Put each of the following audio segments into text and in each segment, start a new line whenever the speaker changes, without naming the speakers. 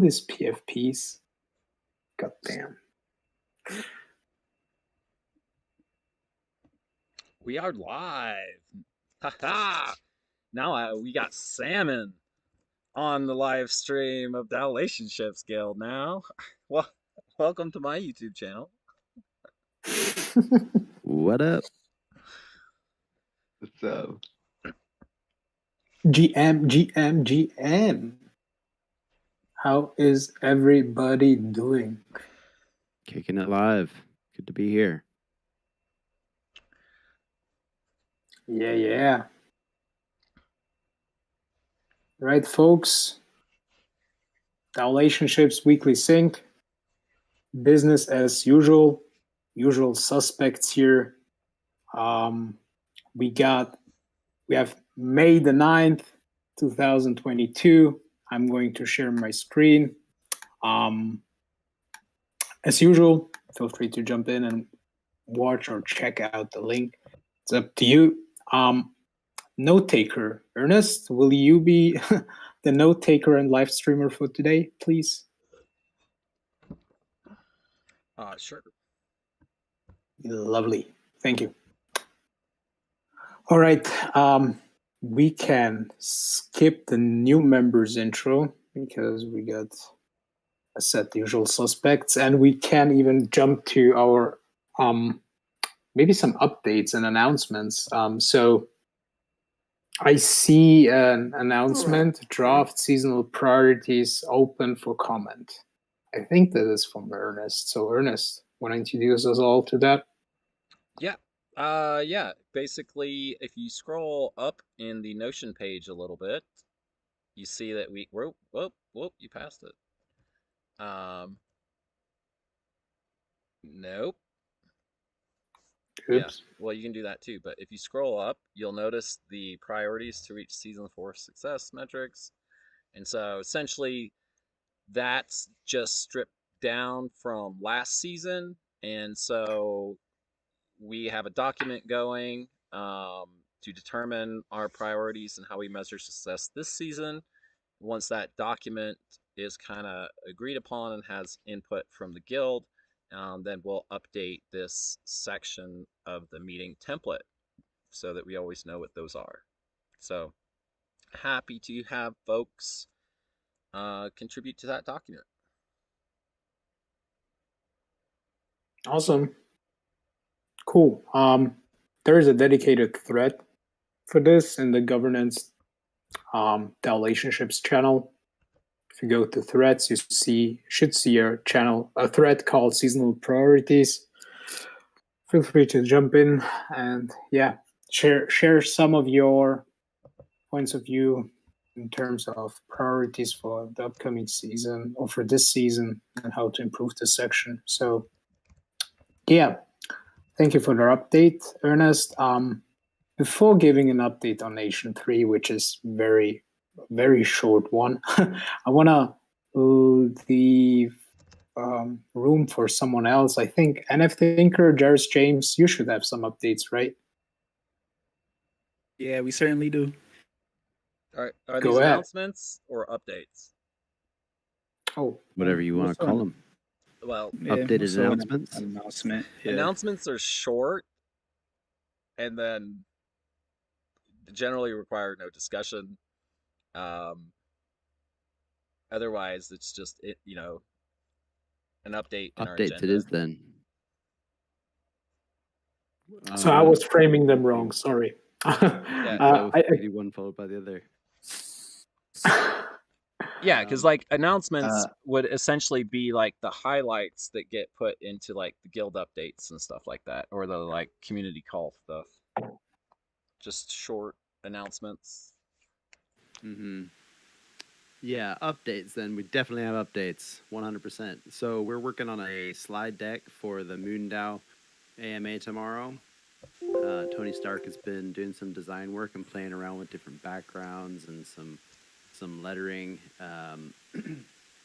these PFPs. God damn.
We are live. Ha! Now we got Salmon on the live stream of DAOlationships Guild now. Well, welcome to my YouTube channel.
What up?
What's up?
GM. How is everybody doing?
Kicking it live. Good to be here.
Yeah. Right, folks. DAOlationships Weekly Sync. Business as usual. Usual suspects here. We have May the 9th, 2022. I'm going to share my screen. As usual, feel free to jump in and watch or check out the link. It's up to you. Note taker, Ernest, will you be the note taker and live streamer for today, please?
Sure.
Lovely. Thank you. All right. We can skip the new members intro because we got a set usual suspects, and we can even jump to our maybe some updates and announcements. So I see an announcement, draft seasonal priorities open for comment. I think that is from Ernest. So Ernest, want to introduce us all to that?
Yeah. Basically, if you scroll up in the Notion page a little bit, you see that whoop, you passed it. Nope.
Oops.
Yeah, well, you can do that too. But if you scroll up, you'll notice the priorities to reach season 4 success metrics. And so essentially, that's just stripped down from last season. And so we have a document going to determine our priorities and how we measure success this season. Once that document is kind of agreed upon and has input from the guild, then we'll update this section of the meeting template so that we always know what those are. So happy to have folks contribute to that document.
Awesome. Cool. There is a dedicated thread for this in the governance DAOlationships channel. If you go to threads, you should see a thread called seasonal priorities. Feel free to jump in and share some of your points of view in terms of priorities for the upcoming season or for this season and how to improve this section. So thank you for the update, Ernest. Before giving an update on Nation 3, which is very, very short one, I want to leave room for someone else. I think NF Thinker, Jairus James, you should have some updates, right?
Yeah, we certainly do.
Are these announcements or updates?
Oh,
whatever you want to call them.
Well,
updated announcements.
Announcements are short, and then generally require no discussion. Otherwise, it's just an update.
Updates it is then.
So I was framing them wrong. Sorry.
One followed by the other.
Yeah, because like announcements would essentially be like the highlights that get put into like the guild updates and stuff like that, or the like community call stuff. Just short announcements.
Yeah, updates then. We definitely have updates, 100%. So we're working on a slide deck for the MoonDAO AMA tomorrow. Tony Stark has been doing some design work and playing around with different backgrounds and some lettering.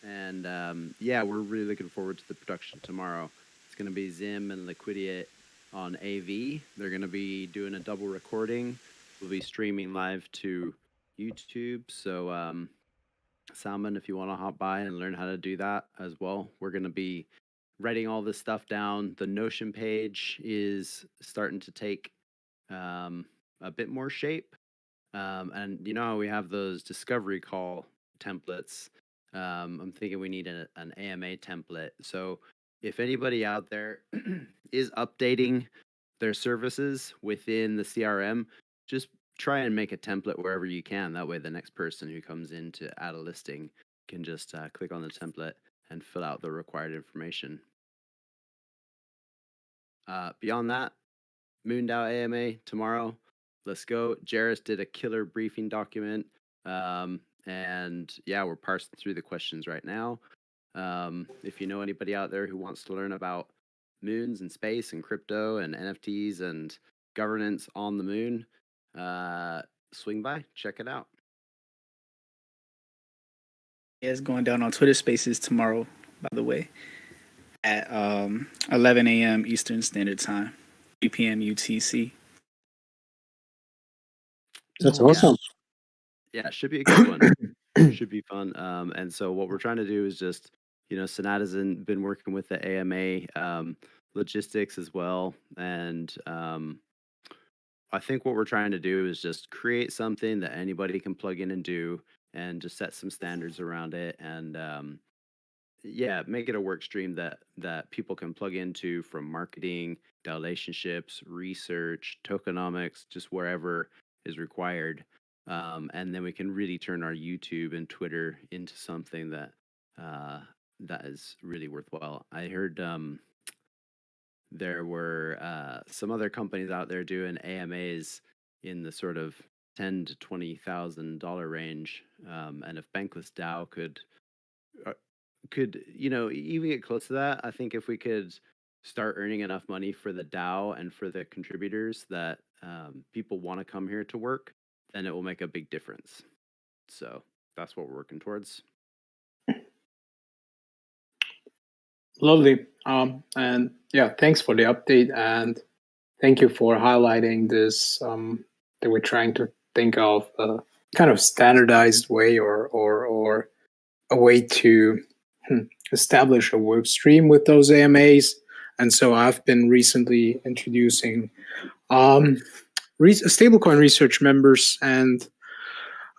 We're really looking forward to the production tomorrow. It's going to be Zim and Liquidiate on AV. They're going to be doing a double recording. We'll be streaming live to YouTube. So Salmon, if you want to hop by and learn how to do that as well. We're going to be writing all this stuff down. The Notion page is starting to take a bit more shape. And you know how we have those discovery call templates? I'm thinking we need an AMA template. So if anybody out there is updating their services within the CRM, just try and make a template wherever you can. That way the next person who comes in to add a listing can just click on the template and fill out the required information. Beyond that, MoonDAO AMA tomorrow. Let's go. Jairus did a killer briefing document. And yeah, we're parsing through the questions right now. If you know anybody out there who wants to learn about moons and space and crypto and NFTs and governance on the moon, swing by, check it out.
Yeah, it's going down on Twitter Spaces tomorrow, by the way, at 11 a.m. Eastern Standard Time, 3 p.m. UTC.
That's awesome.
Yeah, it should be a good one. Should be fun. And so what we're trying to do is just, Sonat has been working with the AMA logistics as well. And I think what we're trying to do is just create something that anybody can plug in and do, and just set some standards around it. And make it a work stream that people can plug into, from marketing, DAOlationships, research, tokenomics, just wherever is required. And then we can really turn our YouTube and Twitter into something that is really worthwhile. I heard there were some other companies out there doing AMAs in the sort of $10,000 to $20,000 range, and if Bankless DAO could even get close to that, I think if we could start earning enough money for the DAO and for the contributors that people want to come here to work, then it will make a big difference. So that's what we're working towards.
Lovely. And yeah, thanks for the update, and thank you for highlighting this, that we're trying to think of a kind of standardized way or a way to establish a work stream with those AMAs. And so I've been recently introducing stablecoin research members, and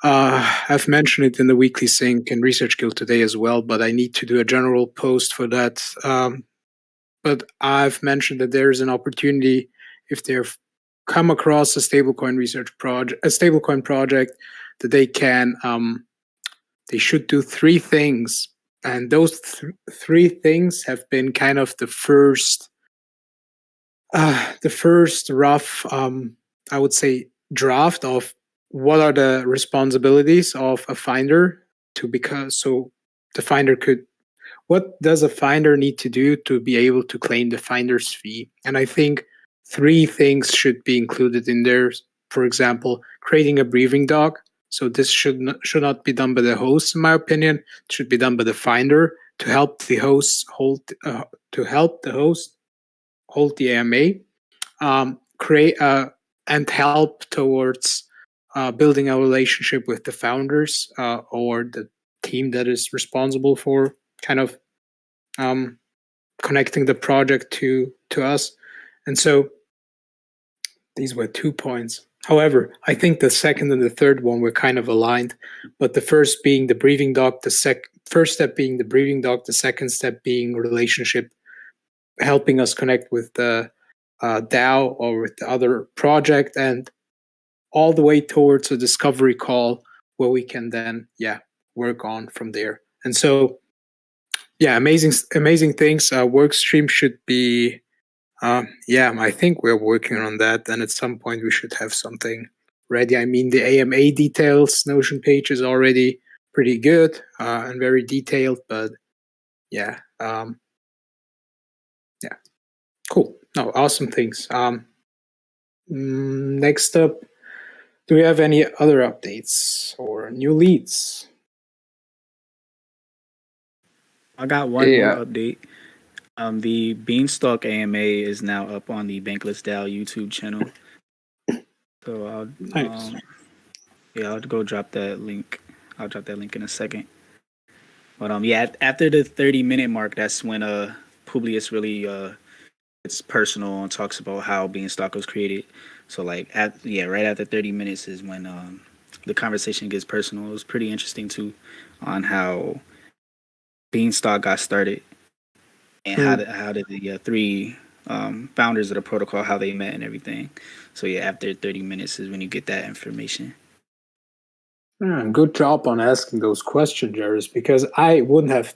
I've mentioned it in the weekly sync and Research Guild today as well, but I need to do a general post for that. But I've mentioned that there's an opportunity, if they've come across a stablecoin project, that they can, they should do 3 things. And those 3 things have been kind of the first rough, I would say, draft of what are the responsibilities of a finder so the finder what does a finder need to do to be able to claim the finder's fee? And I think 3 things should be included in there. For example, creating a briefing doc. So this should not be done by the host, in my opinion. It should be done by the finder to help the host hold the AMA, create and help towards building a relationship with the founders or the team that is responsible for kind of connecting the project to us. And so these were 2 points. However, I think the second and the third one were kind of aligned, but the first being the briefing doc, first step being the briefing doc, the second step being relationship, helping us connect with the DAO or with the other project, and all the way towards a discovery call where we can then work on from there. And so amazing things. Work stream should be I think we're working on that, and at some point we should have something ready. I mean, the AMA details Notion page is already pretty good and very detailed, but cool. No, awesome things. Next up, do we have any other updates or new leads?
I got one more update. The Beanstalk AMA is now up on the Bankless DAO YouTube channel. So I'll go drop that link. I'll drop that link in a second. But yeah, after the 30-minute mark, that's when Publius really it's personal and talks about how Beanstalk was created. So like right after 30 minutes is when the conversation gets personal. It was pretty interesting too on how Beanstalk got started and how did the three founders of the protocol, how they met and everything. So yeah, after 30 minutes is when you get that information.
Good job on asking those questions, Jairus, because I wouldn't have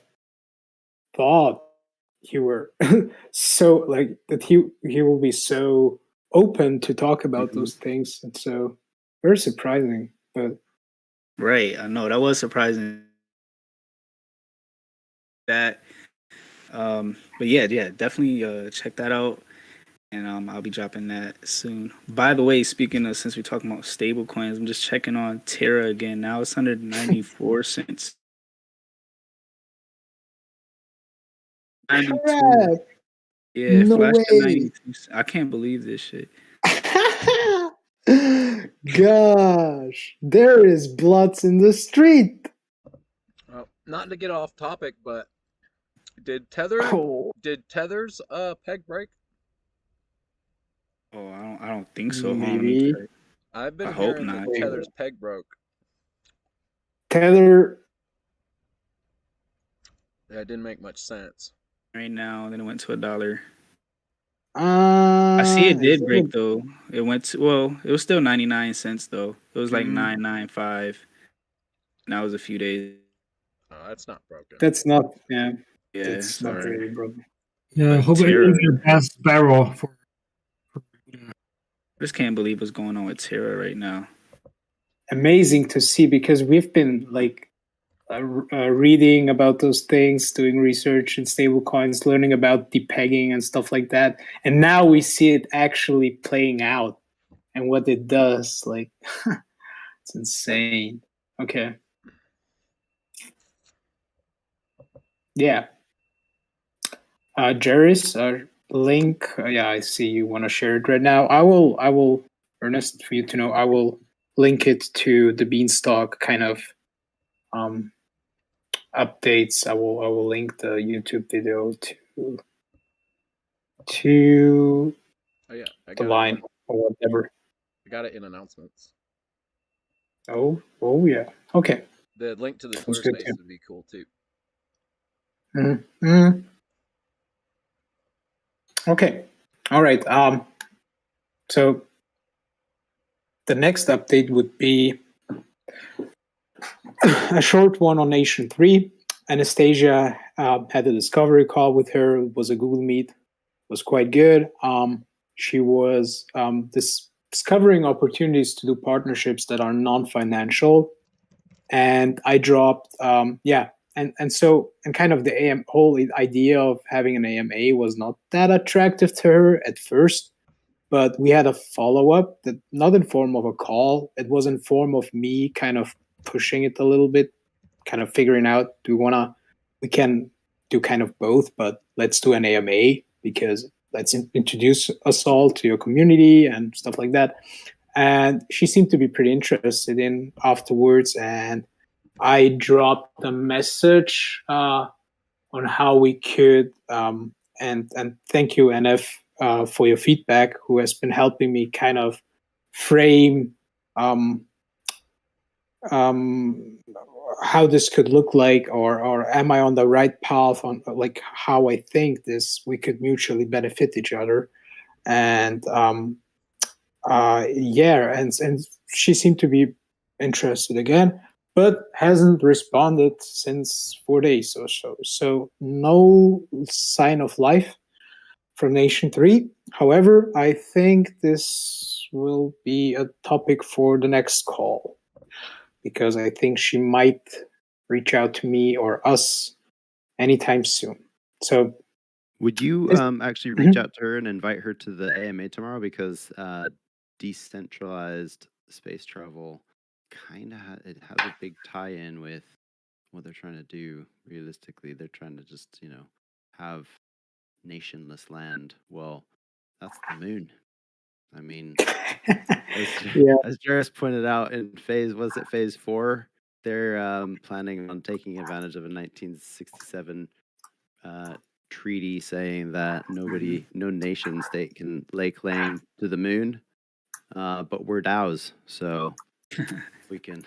thought you were so like that he will be so open to talk about those things. And so very surprising. But
right, I know that was surprising. That but yeah, definitely check that out. And I'll be dropping that soon. By the way, speaking of, since we're talking about stable coins, I'm just checking on Terra again. Now it's 194 cents. 92.
crap!
Yeah,
No
flash to
way!
92. I can't believe this shit.
Gosh, there is bloods in the street.
Well, not to get off topic, but did Tether's peg break?
Oh, I don't think so. Hold on, let me
Maybe
check.
I've been
I hope
hearing that
not.
Tether's peg broke.
Tether.
That didn't make much sense.
Right now, then it went to $1.
I
I see it did break though. It went to, well, it was still 99 cents though. It was like 995. And that was a few days.
Oh, that's not broken.
That's not. Yeah,
Yeah,
that's not
sorry.
really broken.
Yeah, I
But
hope it
Terra,
is your best barrel for
I just can't believe what's going on with Terra right now.
Amazing to see because we've been like reading about those things, doing research in stablecoins, learning about depegging and stuff like that, and now we see it actually playing out and what it does. Like, it's insane. Okay. Yeah. Jairus, link. Yeah, I see you want to share it right now. I will, Ernest, for you to know, I will link it to the Beanstalk kind of updates. I will link the YouTube video to
Oh yeah, I
the
got
line
it.
or whatever.
I got it in announcements.
Oh yeah. Okay.
The link to the
Sounds
Twitter
good
space
too.
would be cool too.
Mm-hmm. Okay. All right. So the next update would be a short one on Nation 3. Anastasia had a discovery call with her. It was a Google Meet. It was quite good. She was discovering opportunities to do partnerships that are non-financial. And I dropped, and kind of the whole idea of having an AMA was not that attractive to her at first. But we had a follow-up that not in form of a call. It was in form of me kind of pushing it a little bit, kind of figuring out, we can do kind of both, but let's do an AMA because let's introduce us all to your community and stuff like that. And she seemed to be pretty interested in afterwards. And I dropped a message on how we could, and thank you, NF, for your feedback, who has been helping me kind of frame how this could look like, or am I on the right path on like how I think this we could mutually benefit each other. And and she seemed to be interested again, but hasn't responded since 4 days or so. So no sign of life from Nation 3. However, I think this will be a topic for the next call, because I think she might reach out to me or us anytime soon. So
would you actually reach out to her and invite her to the AMA tomorrow? Because decentralized space travel kind of it has a big tie-in with what they're trying to do. Realistically, they're trying to just have nationless land. Well, that's the moon. I mean, as Jairus pointed out in phase 4, they're planning on taking advantage of a 1967 treaty saying that no nation state can lay claim to the moon, but we're DAOs, so we can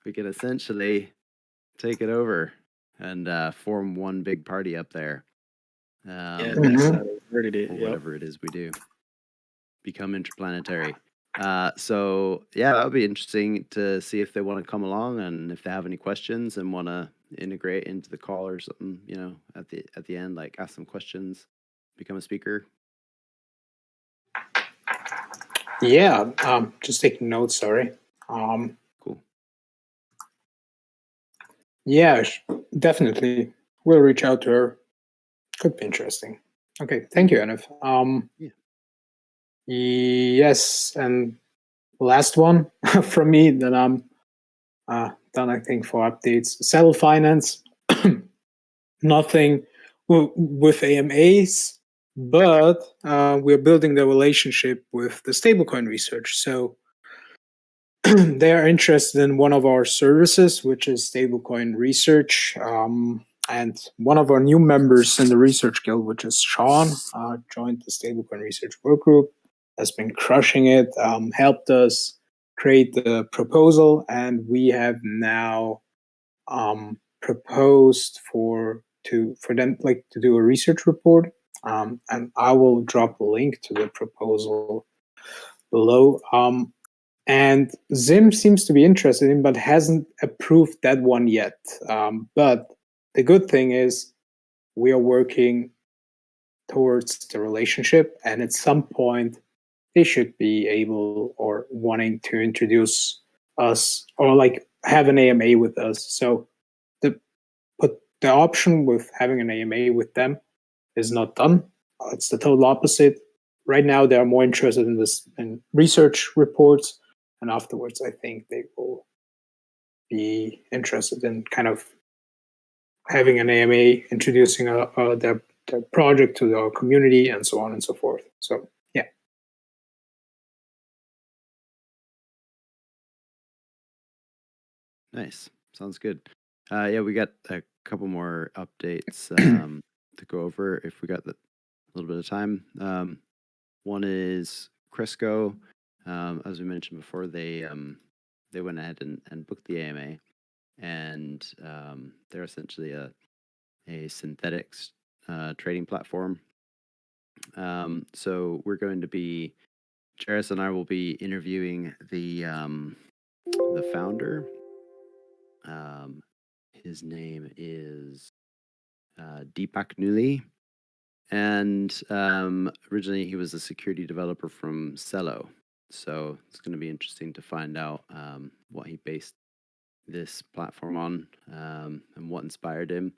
we can essentially take it over and form one big party up there.
Yeah,
Um,
that's how they worded it.
or
Yep.
whatever it is we do. Become interplanetary. So yeah, that would be interesting to see if they want to come along and if they have any questions and want to integrate into the call or something. You know, at the end, like ask some questions, become a speaker.
Yeah, just taking notes. Sorry.
Cool.
Yeah, definitely. We'll reach out to her. Could be interesting. Okay, thank you, Anif.
Yeah.
Yes, and last one from me. Then I'm done. I think for updates. Settle finance. Nothing with AMAs, but we're building the relationship with the stablecoin research. So they are interested in one of our services, which is stablecoin research. And one of our new members in the research guild, which is Sean, joined the stablecoin research work group, has been crushing it, helped us create the proposal, and we have now proposed for them to do a research report. And I will drop a link to the proposal below. And Zim seems to be interested in, but hasn't approved that one yet. But the good thing is we are working towards the relationship, and at some point they should be able or wanting to introduce us or like have an AMA with us. So the option with having an AMA with them is not done. It's the total opposite. Right now, they are more interested in research reports, and afterwards, I think they will be interested in kind of having an AMA, introducing their project to our community, and so on and so forth. So, yeah.
Nice. Sounds good. Yeah, we got a couple more updates to go over if we got a little bit of time. One is Crisco. As we mentioned before, they went ahead and booked the AMA, and they're essentially a synthetics trading platform. So we're going to be, Jairus and I will be interviewing the founder. His name is Deepak Nuli, and originally he was a security developer from Cello. So it's going to be interesting to find out what he based this platform on and what inspired him.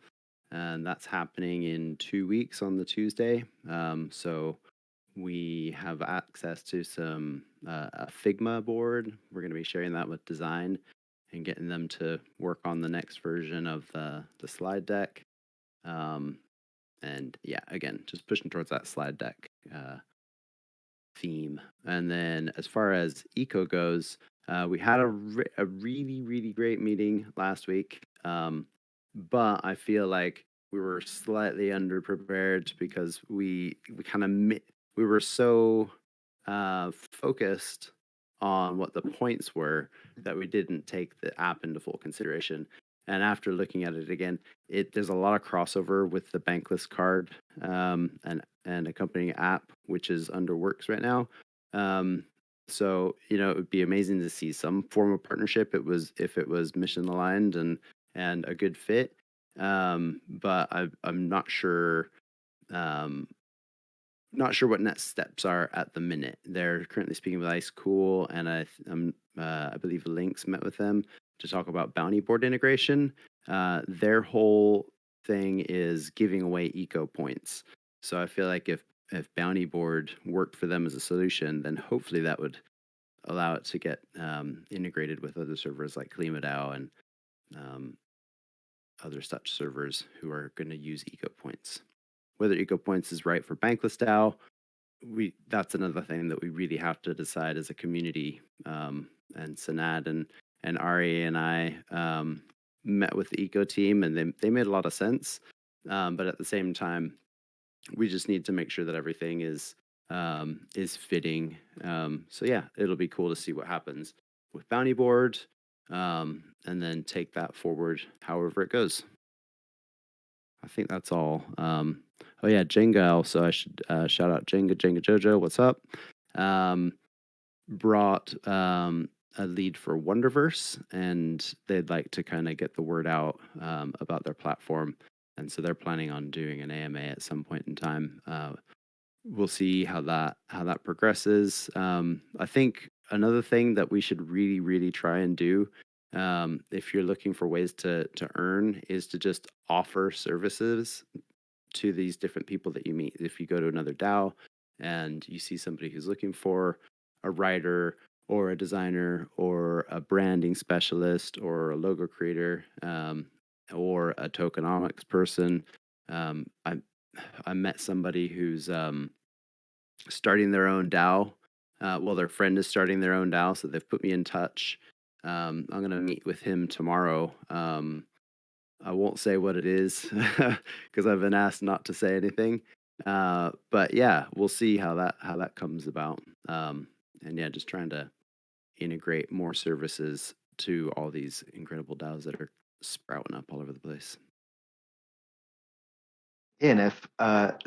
And that's happening in 2 weeks on the Tuesday. So we have access to some a Figma board. We're going to be sharing that with design and getting them to work on the next version of the slide deck. And yeah, again, just pushing towards that slide deck theme. And then as far as eco goes, we had a really, really great meeting last week. But I feel like we were slightly underprepared because we were so focused on what the points were that we didn't take the app into full consideration. And after looking at it again, there's a lot of crossover with the Bankless card and accompanying app, which is under works right now. So it would be amazing to see some form of partnership. If it was mission aligned and a good fit. But I'm not sure. Not sure what next steps are at the minute. They're currently speaking with Ice Cool, and I believe Lynx met with them to talk about bounty board integration. Their whole thing is giving away eco points. So I feel like if bounty board worked for them as a solution, then hopefully that would allow it to get integrated with other servers like KlimaDAO and other such servers who are going to use eco points. Whether eco points is right for Bankless DAO, that's another thing that we really have to decide as a community. And Sanad and Ari and I met with the eco team, and they made a lot of sense. But at the same time, we just need to make sure that everything is fitting. So yeah, it'll be cool to see what happens with Bounty Board, and then take that forward however it goes. I think that's all. Oh yeah, Jenga also. I should shout out Jenga Jojo. What's up? Brought a lead for Wonderverse, and they'd like to kind of get the word out about their platform, and so they're planning on doing an AMA at some point in time. We'll see how that progresses. I think another thing that we should really try and do, if you're looking for ways to earn, is to just offer services to these different people that you meet. If you go to another DAO and you see somebody who's looking for a writer or a designer or a branding specialist or a logo creator, or a tokenomics person, I met somebody who's starting their own DAO. Well, their friend is starting their own DAO, so they've put me in touch. I'm going to meet with him tomorrow. I won't say what it is because I've been asked not to say anything. But yeah, we'll see how that comes about. And yeah, just trying to integrate more services to all these incredible DAOs that are sprouting up all over the place.
ANF,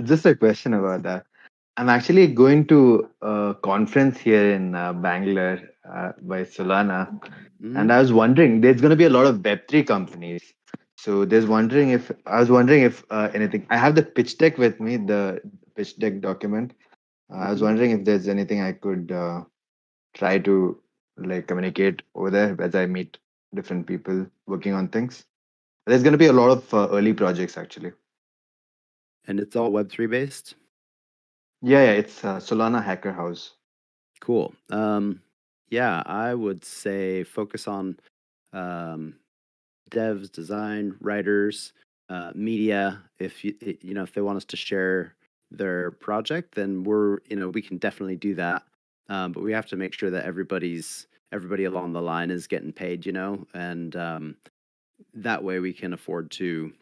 just a question about that. I'm actually going to a conference here in Bangalore by Solana, and I was wondering, there's going to be a lot of Web3 companies. So I was wondering if anything. I have the pitch deck with me, the pitch deck document. I was wondering if there's anything I could try to like communicate over there as I meet different people working on things. There's going to be a lot of early projects actually.
And it's all Web3 based?
Yeah, it's Solana Hacker House.
Cool. Yeah, I would say focus on devs, design, writers, media. If if they want us to share their project, then we can definitely do that. But we have to make sure that everybody along the line is getting paid, and that way we can afford to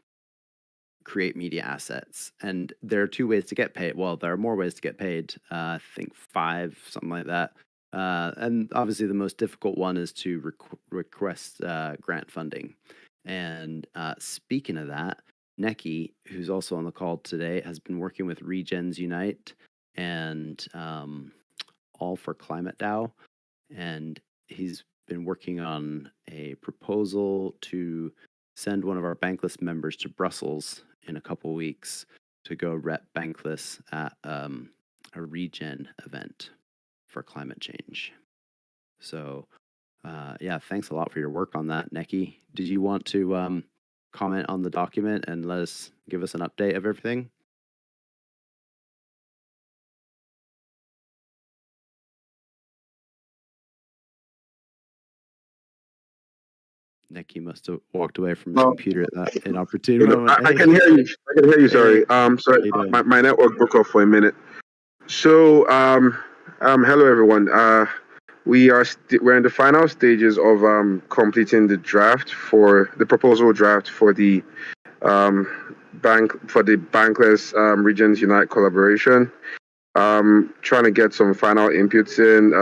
create media assets. And there are two ways to get paid. Well, there are more ways to get paid. I think 5, something like that. And obviously the most difficult one is to request grant funding. And speaking of that, Neki, who's also on the call today, has been working with Regens Unite and All for Climate DAO. And he's been working on a proposal to send one of our Bankless members to Brussels in a couple weeks to go rep Bankless at a regen event for climate change. So yeah, thanks a lot for your work on that, Neki. Did you want to comment on the document and give us an update of everything? Neki must have walked away from his computer at that inopportune moment.
I can hear you. I can hear you. Sorry. Sorry. My network broke off for a minute. So, hello everyone. We're in the final stages of completing the proposal draft for the Bankless Regens Unite collaboration. Trying to get some final inputs in,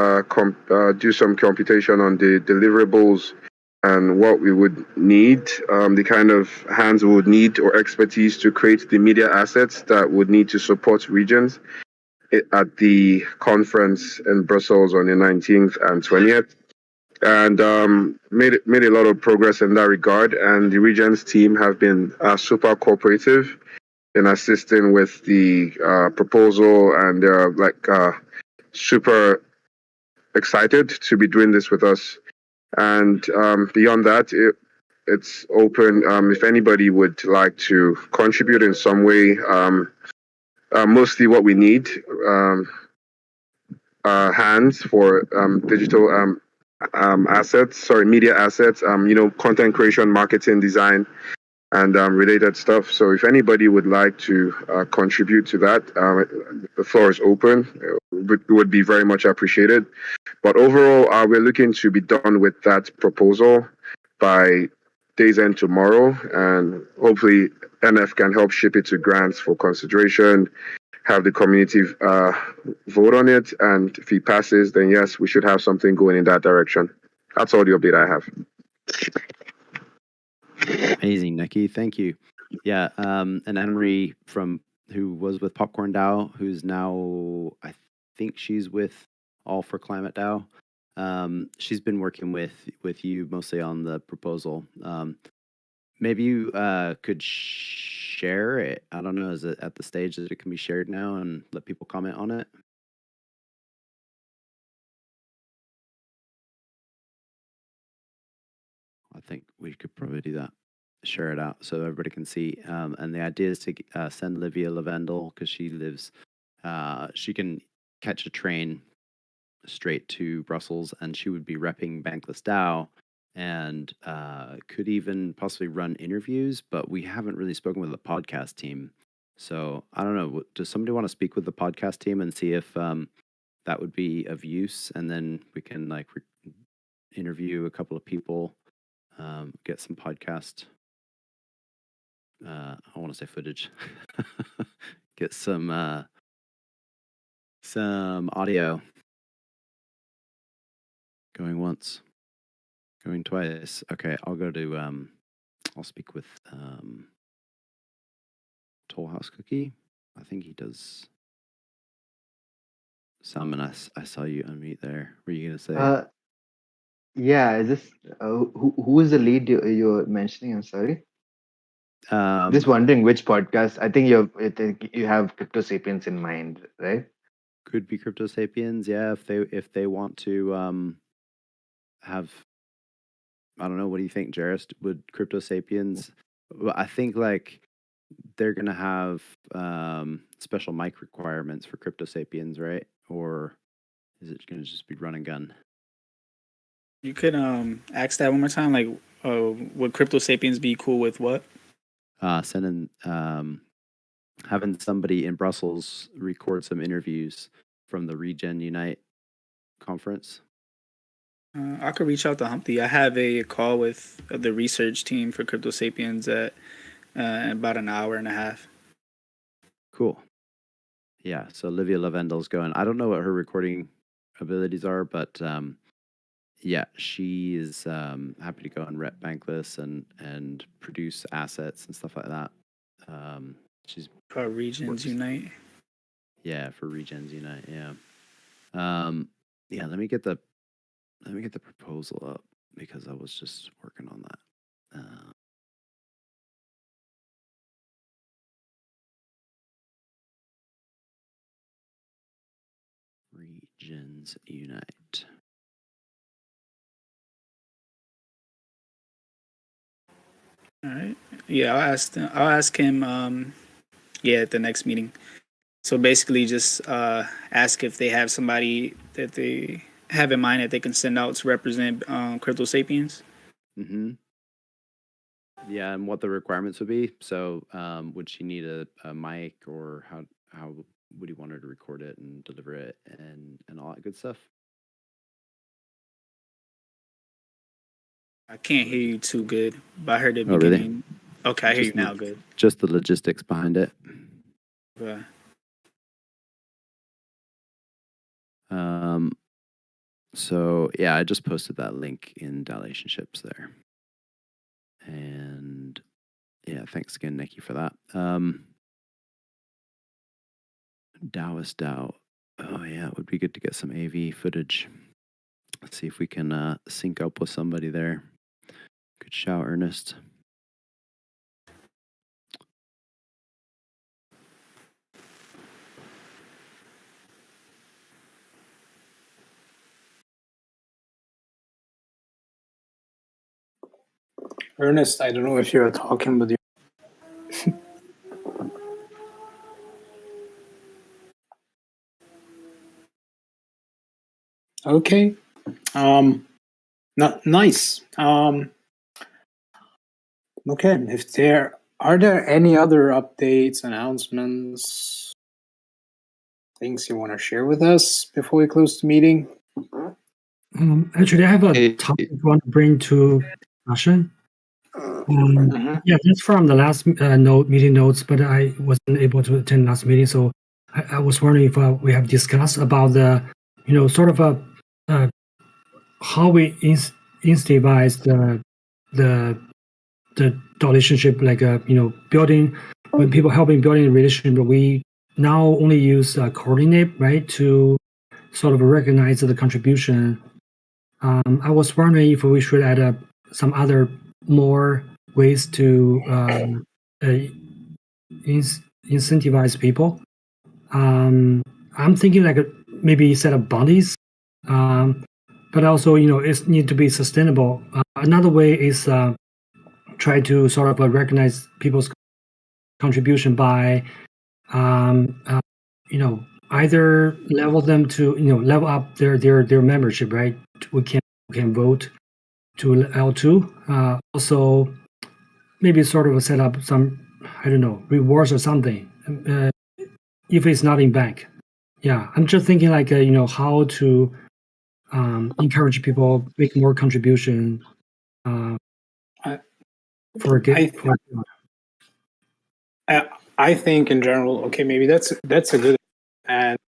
do some computation on the deliverables and what we would need, the kind of hands we would need or expertise to create the media assets that would need to support Regens at the conference in Brussels on the 19th and 20th. And made a lot of progress in that regard. And the Regens team have been super cooperative in assisting with the proposal, and they're super excited to be doing this with us. And beyond that, it's open. If anybody would like to contribute in some way, mostly what we need, hands for digital media assets, content creation, marketing, design, and related stuff. So if anybody would like to contribute to that, the floor is open. would be very much appreciated. But overall, we're looking to be done with that proposal by day's end tomorrow, and hopefully NF can help ship it to grants for consideration, have the community vote on it, and if he passes, then yes, we should have something going in that direction. That's all the update I have.
Amazing, Nikki. Thank you. Yeah, and Henry who was with Popcorn DAO, who's now, I think she's with All for Climate DAO. She's been working with you mostly on the proposal. Maybe you could share it. I don't know, is it at the stage that it can be shared now and let people comment on it? I think we could probably do that. Share it out so everybody can see. And the idea is to send Livia Lavendel, because she lives, she can catch a train straight to Brussels, and she would be repping Bankless DAO and could even possibly run interviews, but we haven't really spoken with the podcast team. So I don't know, does somebody want to speak with the podcast team and see if that would be of use? And then we can like interview a couple of people, get some podcast, I want to say footage, get some audio. Going once, going twice. Okay, I'll go to I'll speak with Toll House Cookie. I think he does. Salmon, I saw you unmute there. Were you gonna say?
Yeah, is this who is the lead you're mentioning? I'm sorry. Just wondering which podcast. I think you have Crypto Sapiens in mind, right?
Could be Crypto Sapiens, yeah. If they want to have, I don't know. What do you think, Jairus? Would Crypto Sapiens? Well, I think like they're gonna have special mic requirements for Crypto Sapiens, right? Or is it gonna just be run and gun?
You could ask that one more time. Like, would Crypto Sapiens be cool with what?
Sending having somebody in Brussels record some interviews from the Regen Unite conference.
I could reach out to Humpty. I have a call with the research team for Crypto Sapiens at about an hour and a half.
Cool. Yeah, so Olivia Lavendel's going. I don't know what her recording abilities are, but yeah, she is happy to go and rep Bankless and produce assets and stuff like that. She's
for Regens Unite.
Yeah, for Regens Unite. Yeah. Yeah. Let me get the proposal up because I was just working on that. Regens Unite.
All right. Yeah, I'll ask him. Yeah, at the next meeting. So basically, just ask if they have somebody that they have in mind that they can send out to represent Crypto Sapiens.
Mm-hmm. Yeah, and what the requirements would be. So, would she need a mic, or how would you want her to record it and deliver it and all that good stuff?
I can't hear you too good, but I heard the beginning. Really? Okay, I hear you now. Good.
Just the logistics behind it.
Okay.
So yeah, I just posted that link in DAOlationships there. And yeah, thanks again, Nikki, for that. Daoist DAO. Oh yeah, it would be good to get some AV footage. Let's see if we can sync up with somebody there. Good shout, Ernest.
Ernest, I don't know if you're talking with you. Okay. Nice. Okay. If are there any other updates, announcements? things you want to share with us before we close the meeting?
Actually, I have a topic I want to bring to discussion. Yeah, that's from the last meeting notes, but I wasn't able to attend last meeting, so I was wondering if we have discussed about the, sort of how we incentivize the relationship, like building, when people helping building a relationship. We now only use coordinate, right, to sort of recognize the contribution. I was wondering if we should add some other more ways to incentivize people. I'm thinking like maybe set up bounties, but also it need to be sustainable. Another way is try to sort of recognize people's contribution by either level them to level up their membership, right? We can vote to L2. Also, maybe sort of set up some, I don't know, rewards or something. If it's not in bank, yeah, I'm just thinking like how to encourage people make more contribution.
I think in general, okay, maybe that's a good, and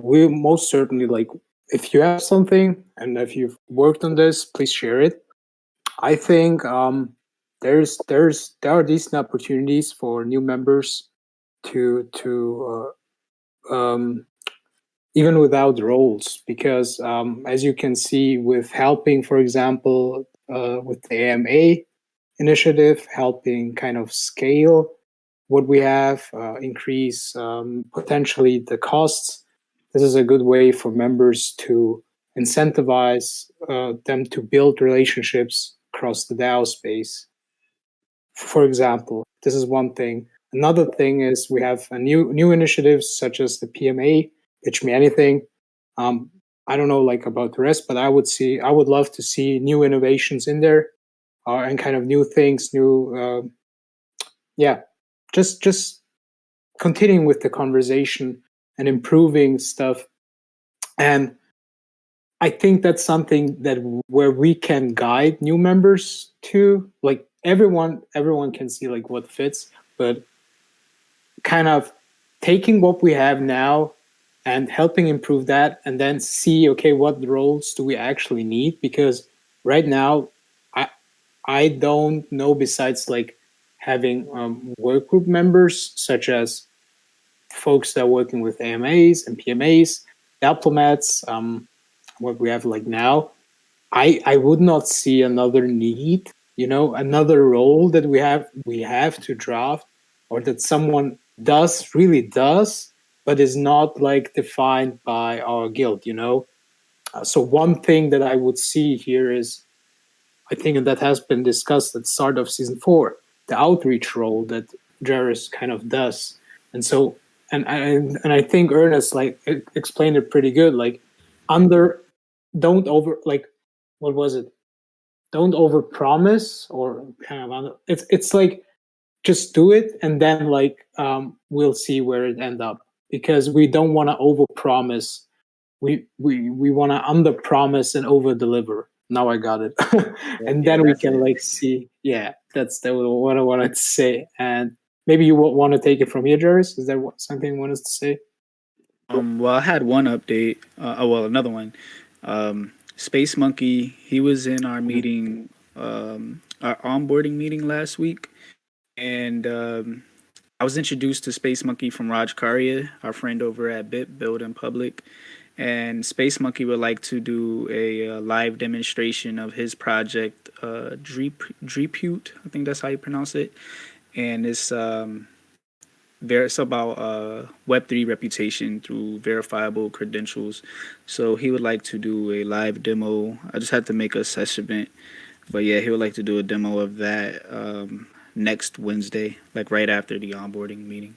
we most certainly, like, if you have something and if you've worked on this, please share it. I think there are decent opportunities for new members to even without roles, because as you can see with helping, for example, with the AMA initiative, helping kind of scale what we have, increase potentially the costs. This is a good way for members to incentivize them to build relationships across the DAO space. For example, this is one thing. Another thing is we have a new initiatives such as the PMA, Pitch Me Anything. I don't know like about the rest, but I would love to see new innovations in there, and kind of new things, just continuing with the conversation and improving stuff. And I think that's something that where we can guide new members to, like, everyone can see like what fits, but kind of taking what we have now and helping improve that, and then see, okay, what roles do we actually need? Because right now I don't know, besides like having work group members such as folks that are working with AMAs and PMAs, DAOplomats, what we have like now, I would not see another need, another role that we have to draft, or that someone really does, but is not like defined by our guild, So one thing that I would see here is, I think that has been discussed at the start of season 4, the outreach role that Jarvis kind of does. And so, and I think Ernest like explained it pretty good. Like, don't over, like, what was it? Don't over promise, or kind of it's like, just do it, and then like we'll see where it end up, because we don't want to over promise. We want to under promise and over deliver. Now I got it. And then we can like see. Yeah, that's what I wanted to say. And maybe you want to take it from here, Jarvis. Is there something you want us to say?
Well, I had one update. Another one. Space Monkey, he was in our meeting, our onboarding meeting last week, and I was introduced to Space Monkey from Raj Karia, our friend over at Build in Public. And Space Monkey would like to do a live demonstration of his project, Dreepute, I think that's how you pronounce it. And it's about Web3 reputation through verifiable credentials. So he would like to do a live demo. I just had to make a session, but yeah, he would like to do a demo of that next Wednesday, like right after the onboarding meeting,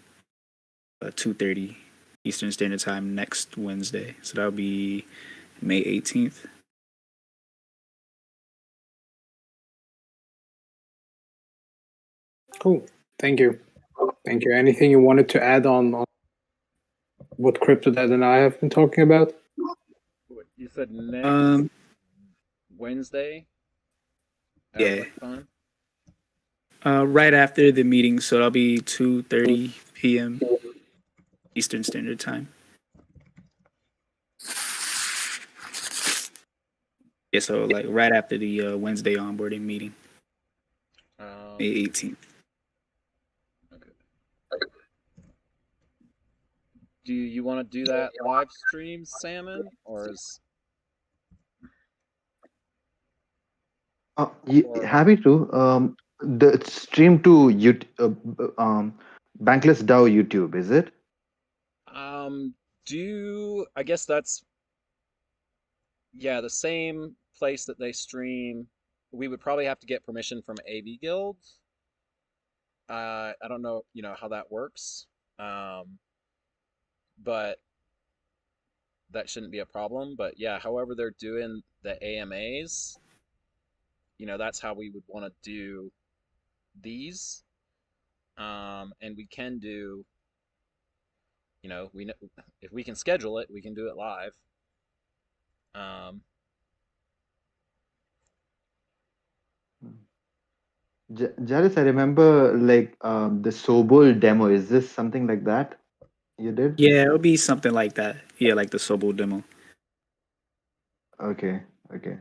2:30 Eastern Standard Time next Wednesday. So that'll be May 18th.
Cool. Thank you. Anything you wanted to add on what CryptoDad and I have been talking about?
You said next Wednesday at
Yeah.
what time?
Right after the meeting, so that'll be 2:30 p.m. Eastern Standard Time. Yeah, so like right after the Wednesday onboarding meeting, May 18th.
Okay. Do you want to do that live stream, Salmon, or is
Happy to. The stream to Bankless DAO YouTube, is it?
I guess that's the same place that they stream. We would probably have to get permission from AV Guild. I don't know, how that works. But that shouldn't be a problem. But yeah, however they're doing the AMAs, that's how we would want to do these. And we can do, we know if we can schedule it, we can do it live.
Jairus, I remember like the Sobol demo. Is this something like that you did?
Yeah, it'll be something like that. Yeah, like the Sobol demo.
Okay, okay.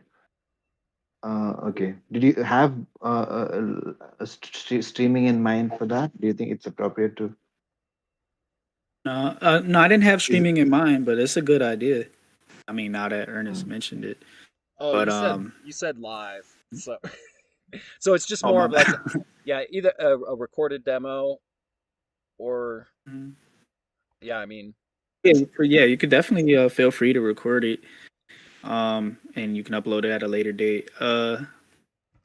Okay. Did you have streaming in mind for that? Do you think it's appropriate to?
No, I didn't have streaming in mind, but it's a good idea. I mean, now that Ernest mentioned it.
Oh,
but
you said live, so so it's just more of like either a recorded demo or I mean
you could definitely feel free to record it, and you can upload it at a later date.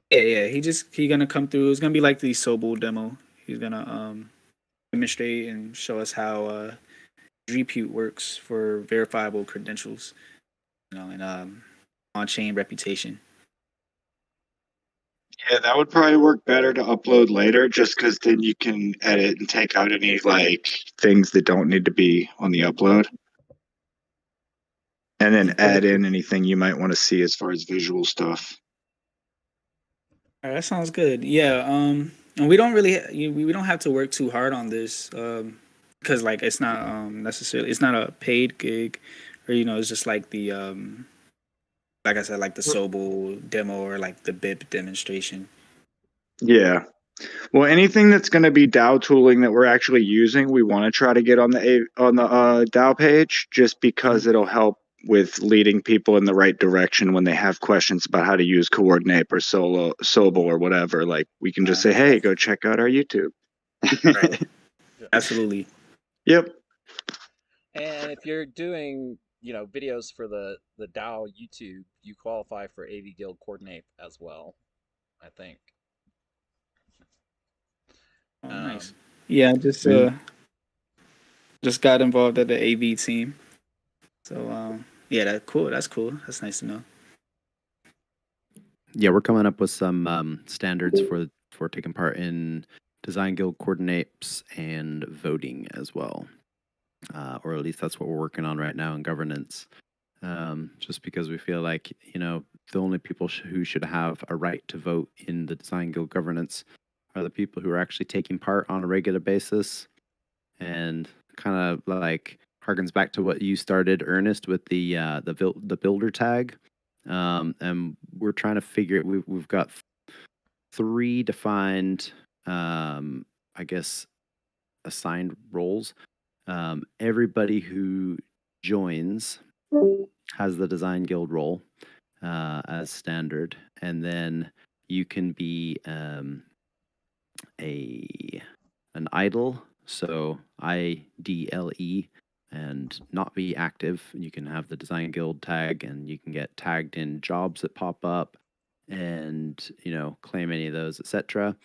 He gonna come through. It's gonna be like the Sobol demo. He's gonna demonstrate and show us how repute works for verifiable credentials, and on-chain reputation.
Yeah, that would probably work better to upload later, just because then you can edit and take out any like things that don't need to be on the upload, and then add in anything you might want to see as far as visual stuff.
All right, that sounds good. Yeah, and we don't really we don't have to work too hard on this, because like it's not necessarily, it's not a paid gig, or it's just like the like I said, like the Sobol demo or like the BIP demonstration.
Yeah. Well, anything that's going to be DAO tooling that we're actually using, we want to try to get on the DAO page, just because it'll help with leading people in the right direction when they have questions about how to use Coordinate or Sobol or whatever. Like we can just say, "Hey, go check out our YouTube."
Right. Absolutely.
Yep.
And if you're doing, videos for the DAO YouTube, you qualify for AV Guild Coordinate as well, I think.
Oh, nice. Yeah, just got involved at the AV team. So yeah, that's cool. That's nice to know.
Yeah, we're coming up with some standards for taking part in Design Guild coordinates and voting as well, or at least that's what we're working on right now in governance. Just because we feel like the only people who should have a right to vote in the Design Guild governance are the people who are actually taking part on a regular basis, and kind of like harkens back to what you started, Ernest, with the builder tag. And we're trying to figure. We've got 3 defined, I guess, assigned roles. Everybody who joins has the Design Guild role as standard, and then you can be an idle, so IDLE, and not be active. You can have the Design Guild tag, and you can get tagged in jobs that pop up, and claim any of those, etc.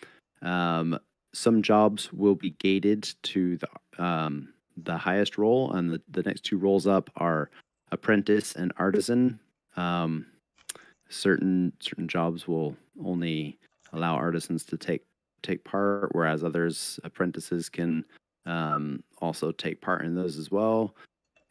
Some jobs will be gated to the highest role, and the next 2 roles up are apprentice and artisan. Certain jobs will only allow artisans to take part, whereas apprentices can also take part in those as well.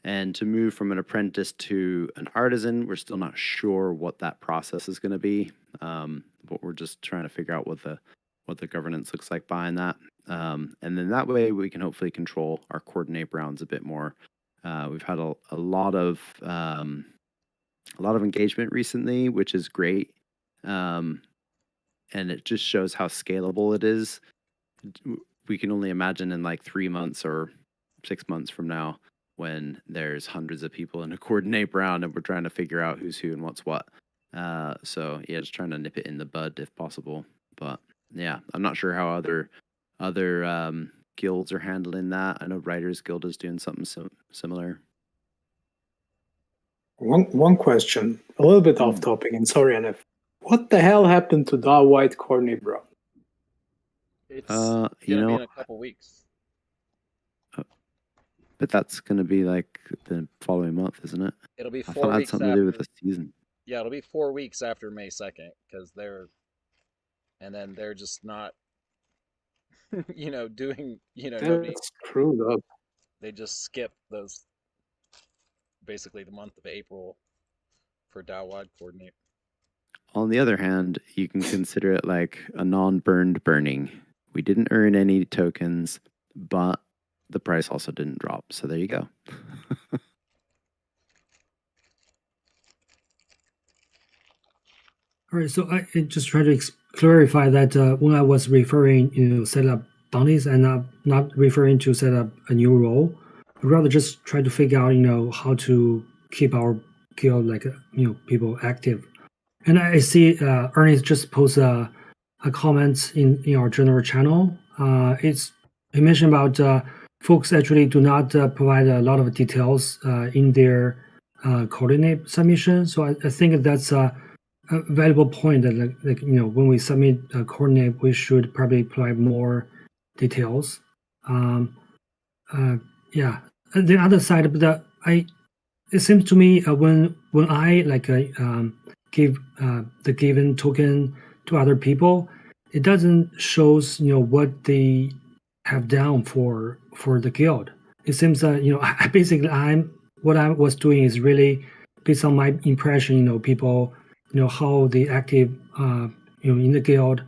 And to move from an apprentice to an artisan, we're still not sure what that process is going to be, but we're just trying to figure out what the governance looks like behind that. And then that way we can hopefully control our coordinate rounds a bit more. We've had a lot of engagement recently, which is great, and it just shows how scalable it is. We can only imagine in like 3 months or 6 months from now, when there's hundreds of people in a coordinate round and we're trying to figure out who's who and what's what. So yeah, just trying to nip it in the bud if possible. But yeah, I'm not sure how other guilds are handling that. I know Writers Guild is doing something similar.
One question, a little bit off topic, and sorry, NF. What the hell happened to Da White coordinate round?
It's gonna be in a couple weeks.
But that's going to be like the following month, isn't it?
It'll be 4
I thought
weeks
something
after,
to do with the season.
Yeah, it'll be 4 weeks after May 2nd, because they're just not, doing, nobody.
That's screwed up.
They just skip those, basically the month of April for DAO-wide coordinate.
On the other hand, you can consider it like a non-burned burning. We didn't earn any tokens, but the price also didn't drop. So there you go.
All right, so I just try to clarify that when I was referring, set up bounties, and not referring to set up a new role, but rather just try to figure out, how to keep our guild, like, people active. And I see Ernest just post a comment in our general channel. He mentioned about folks actually do not provide a lot of details in their coordinate submission. So I think that's a valuable point that when we submit a coordinate, we should probably provide more details. Yeah. And the other side, but it seems to me when I give the given token to other people, it doesn't shows what they have done for the guild. It seems that basically what I was doing is really based on my impression. People, how they active in the guild,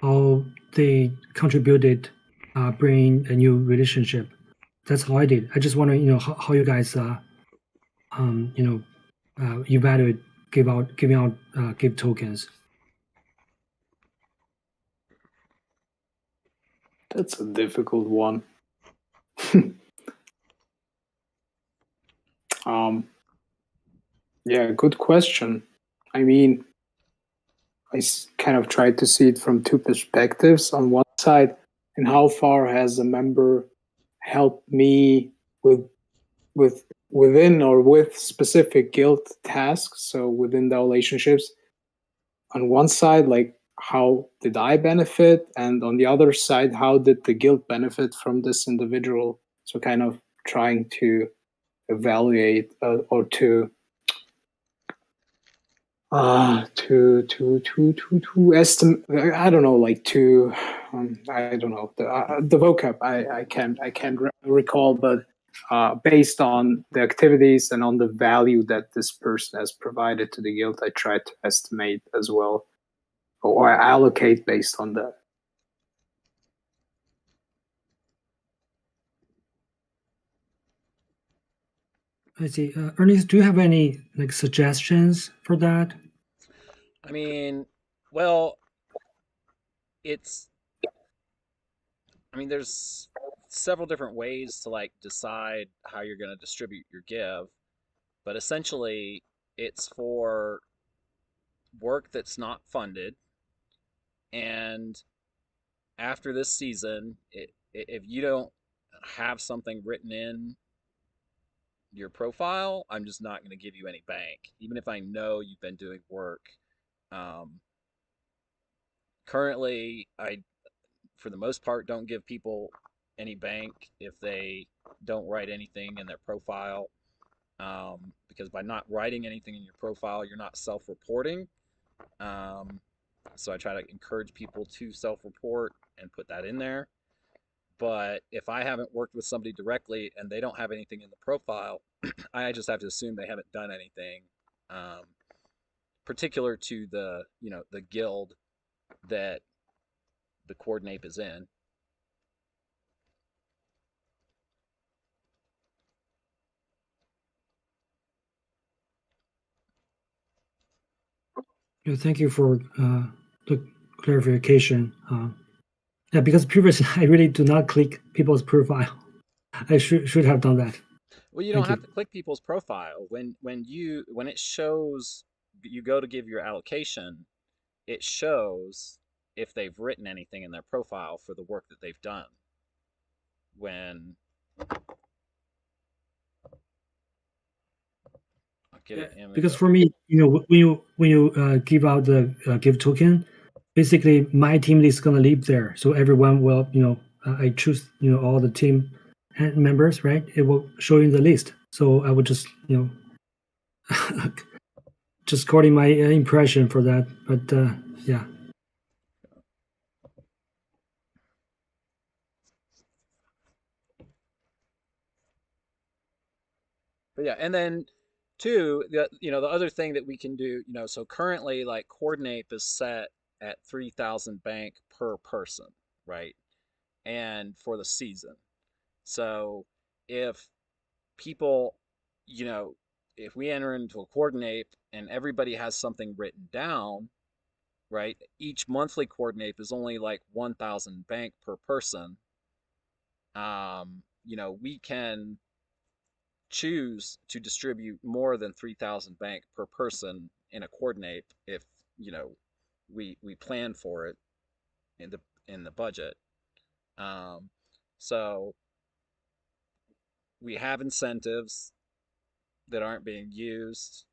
how they contributed, bring a new relationship. That's how I did. I just want to how you guys evaluate giving out give tokens.
That's a difficult one. Yeah, good question. I mean, I kind of tried to see it from two perspectives. On one side, and how far has a member helped me within or with specific guild tasks? So within DAOlationships, on one side, like how did I benefit, and on the other side, how did the guild benefit from this individual? So kind of trying to evaluate or to estimate. I don't know, like to I don't know the vocab. I can't recall, but based on the activities and on the value that this person has provided to the guild, I try to estimate as well, or allocate based on that.
I see. Ernest, do you have any suggestions for that?
I mean, well, there's several different ways to decide how you're going to distribute your give, but essentially it's for work that's not funded. And after this season, if you don't have something written in your profile, I'm just not going to give you any bank, even if I know you've been doing work. Currently, I, for the most part, don't give people any bank if they don't write anything in their profile, because by not writing anything in your profile, you're not self-reporting. So I try to encourage people to self-report and put that in there. But if I haven't worked with somebody directly and they don't have anything in the profile, I just have to assume they haven't done anything um, particular to the guild that the coordinate is in.
Yeah, thank you for the clarification. Yeah, because previously I really do not click people's profile. I should have done that.
Well, you
Thank
don't have
you.
to click people's profile when it shows you go to give your allocation, it shows if they've written anything in their profile for the work that they've done. When I'll get an image.
Because for me, when you give out the give token, basically my team is gonna live there, so everyone will I choose all the team members, right? It will show in the list, so I would just just quoting my impression for that, but yeah.
But yeah, and then two, the other thing that we can do, so currently like coordinate is set at 3,000 bank per person, right? And for the season. So if people, you know, if we enter into a coordinate and everybody has something written down, right? Each monthly coordinate is only like 1,000 bank per person. We can choose to distribute more than 3,000 bank per person in a coordinate if we plan for it in the budget. Um, so we have incentives that aren't being used.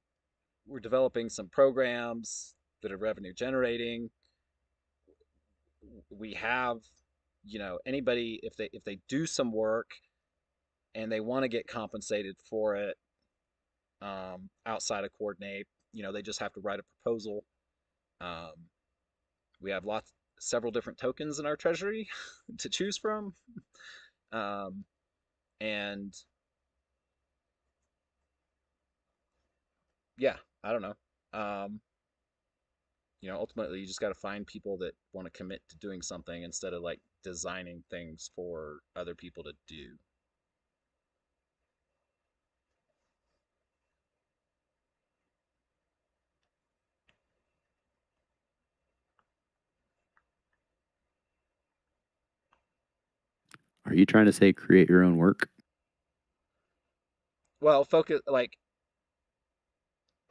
We're developing some programs that are revenue generating. We have anybody if they do some work and they want to get compensated for it outside of coordinate, they just have to write a proposal. Um, we have several different tokens in our treasury to choose from, um, and yeah, I don't know. Um, ultimately, you just got to find people that want to commit to doing something instead of like designing things for other people to do.
Are you trying to say create your own work?
Well, focus like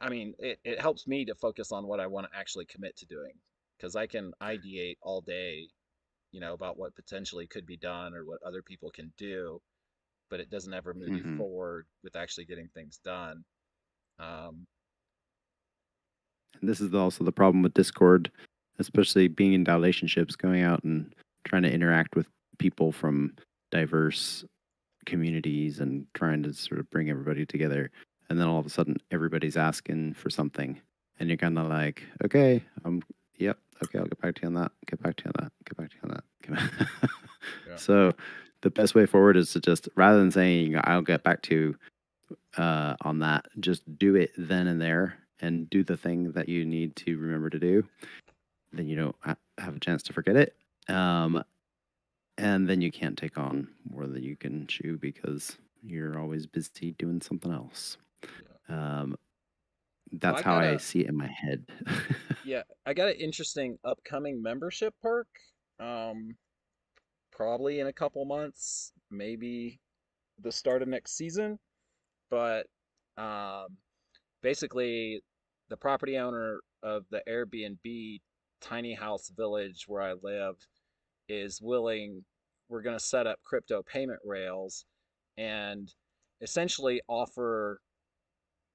I mean, it helps me to focus on what I want to actually commit to doing because I can ideate all day, about what potentially could be done or what other people can do, but it doesn't ever move you
Mm-hmm.
forward with actually getting things done. Um,
And this is also the problem with Discord, especially being in DAOlationships, going out and trying to interact with people from diverse communities and trying to sort of bring everybody together. And then all of a sudden, everybody's asking for something, and you're kind of like, okay, yep, okay, I'll get back to you on that. Get back to you on that. Get back to you on that.
yeah.
So the best way forward is to just rather than saying I'll get back to on that, just do it then and there and do the thing that you need to remember to do. Then you don't have a chance to forget it. And then you can't take on more than you can chew because you're always busy doing something else. That's how I see it in my head.
Yeah, I got an interesting upcoming membership perk. Um, Probably in a couple months, maybe the start of next season. But um, basically, the property owner of the Airbnb tiny house village where I live is willing. We're going to set up crypto payment rails and essentially offer,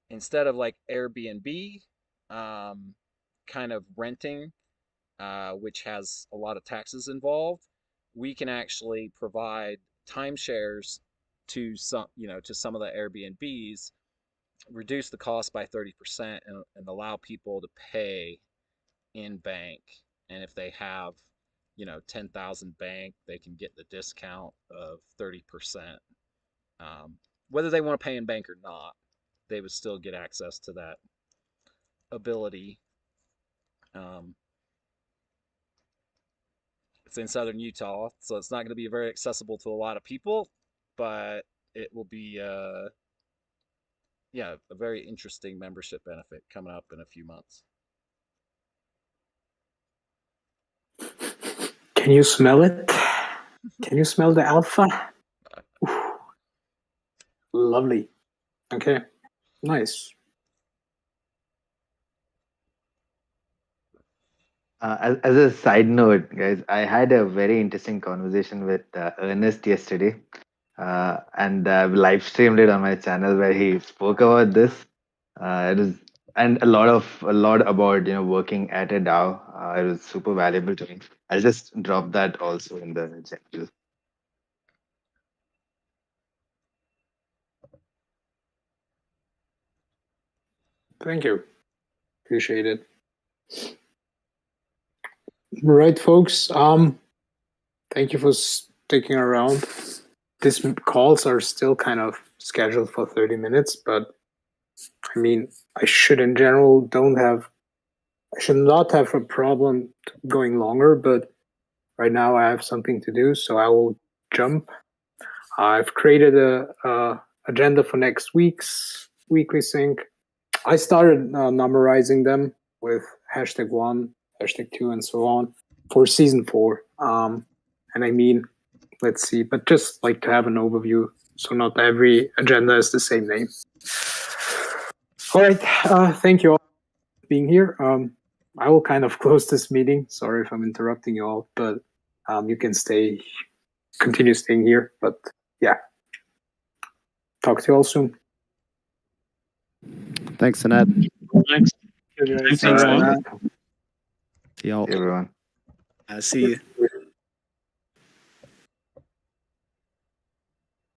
instead of like Airbnb, um, kind of renting, which has a lot of taxes involved, we can actually provide timeshares to some of the Airbnbs, reduce the cost by 30% and allow people to pay in bank. And if they have, 10,000 bank, they can get the discount of 30%. Whether they want to pay in bank or not, they would still get access to that ability. It's in southern Utah, so it's not going to be very accessible to a lot of people, but it will be a very interesting membership benefit coming up in a few months.
Can you smell it? Can you smell the alpha? Lovely. Okay, nice.
As a side note, guys, I had a very interesting conversation with Ernest yesterday, and I've live streamed it on my channel where he spoke about this. It was and a lot about working at a DAO. It was super valuable to me. I'll just drop that also in the chat.
Thank you. Appreciate it. Right, folks. Thank you for sticking around. These calls are still kind of scheduled for 30 minutes, but I mean, I should in general I should not have a problem going longer, but right now I have something to do, so I will jump. I've created a agenda for next week's weekly sync. I started numerizing them with #1, #2, and so on for season 4. And I mean, let's see, but just like to have an overview, so not every agenda is the same name. All right, thank you all for being here. I will kind of close this meeting. Sorry if I'm interrupting you all, but you can continue staying here. But yeah, talk to you all soon.
Thanks, Annette.
Thanks.
Thanks,
everyone.
See y'all.
Everyone.
See you.